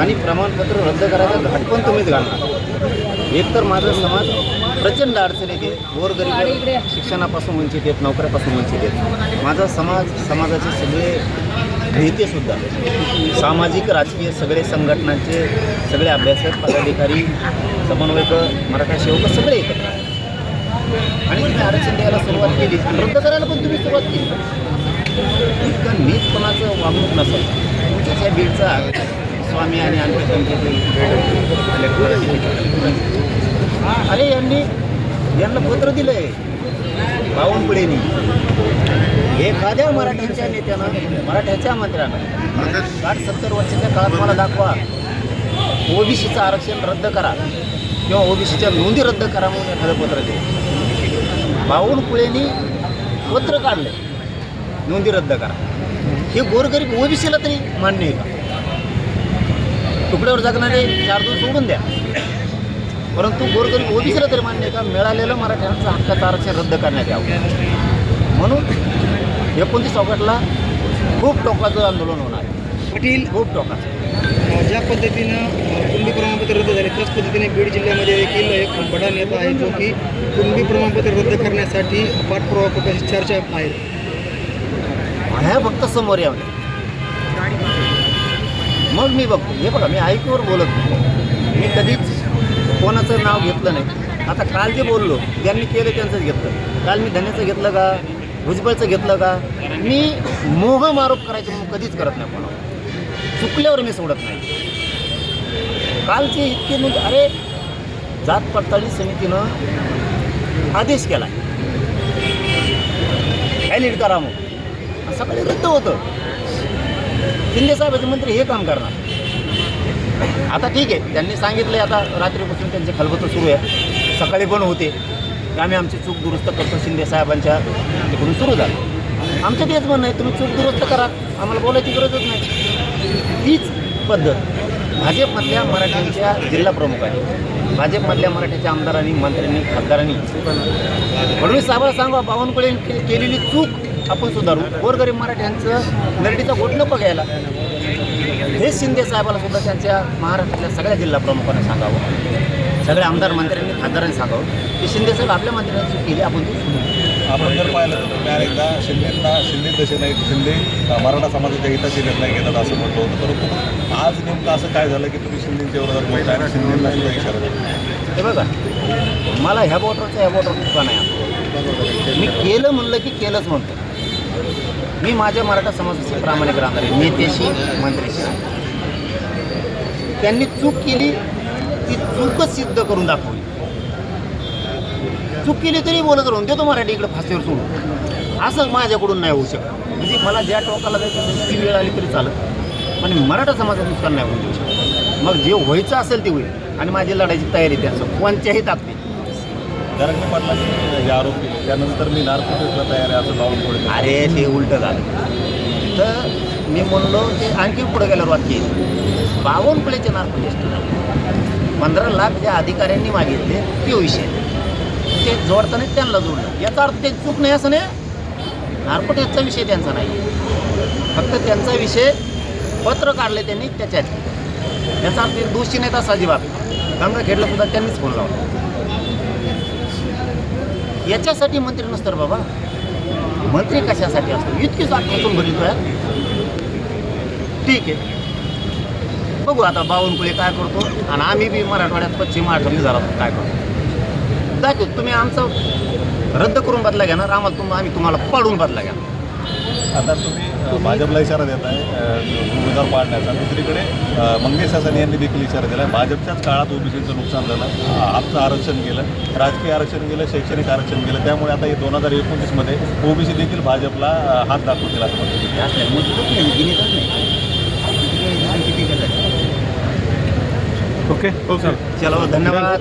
आणि प्रमाणपत्र रद्द करायचा घाट पण तुम्हीच घालणार. एकतर माझा समाज प्रचंड अडचणीत आहे, गोरगरीब शिक्षणापासून वंचित आहेत, नोकऱ्यापासून वंचित आहेत. माझा समाजाचे सगळे नेतेसुद्धा, सामाजिक राजकीय सगळे संघटनांचे सगळे अभ्यासक, पदाधिकारी, समन्वयक, मराठा सेवक सगळे एकत्र आणि तुम्ही आरक्षण द्यायला सुरुवात केली, रद्द करायला पण तुम्ही सुरुवात केली. इतकं नीचपणाचं वागणूक नसेल तुमच्या बीडचा स्वामी आणि आणखी अरे यांना पत्र दिलं आहे बावनकुळेंनी. एखाद्या मराठ्यांच्या नेत्यानं, मराठ्याच्या मंत्र्यानं 60-70 वर्षाच्या काळात मला दाखवा ओबीसीचं आरक्षण रद्द करा किंवा ओबीसीच्या नोंदी रद्द करा म्हणून एखादं पत्र दिलं. बावनकुळेंनी पत्र काढलं नोंदी रद्द करा. हे गोरगरीब ओबीसीला तरी मान्य आहे का? तुकड्यावर जगणारे 4 दिवस सोडून द्या, परंतु गोरगरीब ओबीसीला तरी मान्य आहे का मराठ्यांचं हक्काचं आरक्षण रद्द करण्यात यावं? म्हणून 29 ऑगस्टला खूप टोकाचं आंदोलन होणार आहे. पाटील, खूप टोकाचं. ज्या पद्धतीनं कुणबी प्रमाणपत्र रद्द झाले त्याच पद्धतीने बीड जिल्ह्यामध्ये देखील एक बडा नेता आहे जो की कुणबी प्रमाणपत्र रद्द करण्यासाठी पाठपुरावा करण्याची चर्चा आहे. ह्या फक्त समोर यावं मग मी बघतो. हे बघा, मी ऐकूवर बोलत नाही, मी कधीच कोणाचं नाव घेतलं नाही. आता काल जे बोललो ज्यांनी केलं त्यांचंच घेतलं. काल मी धन्याचं घेतलं का, भुजबळचं घेतलं का? मी मोहम आरोप करायचं म्हणून कधीच करत नाही कोणावर. चुकल्यावर मी सोडत नाही. कालचे इतके म्हणजे अरे जात पडताळणी समितीनं आदेश केला व्हॅलिड करा म्हणून, सकाळी रद्द होतं. शिंदे साहेबाचे मंत्री हे काम करणार. आता ठीक आहे, त्यांनी सांगितलं आता रात्रीपासून त्यांचे खलबतं सुरू आहे, सकाळी पण होते आम्ही आमची चूक दुरुस्त करतो. शिंदे साहेबांच्या तिकडून सुरू झालं. आमचं तेच म्हणणं आहे, तुम्ही चूक दुरुस्त करा, आम्हाला बोलायची गरजच नाही. तीच पद्धत भाजपमधल्या मराठ्यांच्या जिल्हा प्रमुखांनी, भाजपमधल्या मराठ्याच्या आमदारांनी, मंत्र्यांनी, खासदारांनी फडणवीस साहेबांना सांगा बावनकुळे केलेली चूक आपण सुधारू, गोरगरीब मराठ्यांचं नरडीचा घोट नको घ्यायला. हे शिंदे साहेबाला सुद्धा त्यांच्या महाराष्ट्रातल्या सगळ्या जिल्हा प्रमुखांना सांगावं, सगळ्या आमदार मंत्र्यांनी, खासदारांनी सांगावं की शिंदे साहेब आपल्या मंत्र्यांनी चूक केली, आपण आपण जर पाहिलं तर तुम्ही अनेकदा शिंदे तसे नाही, शिंदे मराठा समाजाच्या हिताचे निर्णय घेतात असं म्हटलं होतं. परंतु आज नेमकं असं काय झालं की तुम्ही शिंदेच्या विरोधात बोलता आणि शिंदेला सुद्धा इशारा देता? हे बघा, मला ह्या बॉर्डरचा ह्या बॉर्डर चुका नाही. मी केलं म्हणलं की केलंच म्हणतो. मी माझ्या मराठा समाजाशी प्रामाणिक राहणार आहे, नेत्याशी, मंत्र्याशी. त्यांनी चूक केली ती चूकच सिद्ध करून दाखवली. चूक केली तरी बोलत राहून देतो मराठी इकडे फाशीवर सोडून, असं माझ्याकडून नाही होऊ शकत. म्हणजे मला ज्या टोकाला जायचं ती वेळ आली तरी चालत, पण मराठा समाजाचं नुकसान नाही होऊ देऊ शकत. मग जे व्हायचं असेल ते होईल आणि माझी लढायची तयारी त्याचं कोणत्याही ताकदीत. जरांगे पाटलांनी जे आरोप केले त्यानंतर मी नार्कोटिक्सला तयार आहे असं बावनकुळे. अरे ते उलटं झालं. तर मी म्हणलो ते आणखी पुढे गेल्यावर वाक्य येईल, बावनकुळेचे नार्कोटिक्स 15 लाख ज्या अधिकाऱ्यांनी मागितले ते विषय ते जोडताना त्यांना जोडलं. याचा अर्थ ते चूक नाही असं नाही. नार्कोटिक्सचा विषय त्यांचा नाही, फक्त त्यांचा विषय पत्र काढले त्यांनी त्याच्यात. याचा अर्थ दोषी नाही तसा अजिबात. गंगाखेडला सुद्धा त्यांनीच फोन लावला. याच्यासाठी मंत्री नसतं बाबा. मंत्री कशासाठी असतो? इतकी जात खचून भरली ठीक आहे, बघू आता बावनकुळे काय करतो आणि आम्ही बी मराठवाड्यात पश्चिम महाराष्ट्रामध्ये जरा काय करतो दाखव. तुम्ही आमचं रद्द करून बदला घेणार, आम्ही तुम्हाला पाडून बदला घ्या. आता तुम्ही भाजपला इशारा देत आहे उमेदवार पाडण्याचा. दुसरीकडे मंगेश सासने यांनी देखील इशारा दिला आहे भाजपच्याच काळात ओबीसीचं नुकसान झालं, आपचं आरक्षण गेलं, राजकीय आरक्षण गेलं, शैक्षणिक आरक्षण गेलं, त्यामुळे आता हे 2029मध्ये ओबीसी देखील भाजपला हात दाखवतील असं म्हणतो. ओके, चलो धन्यवाद.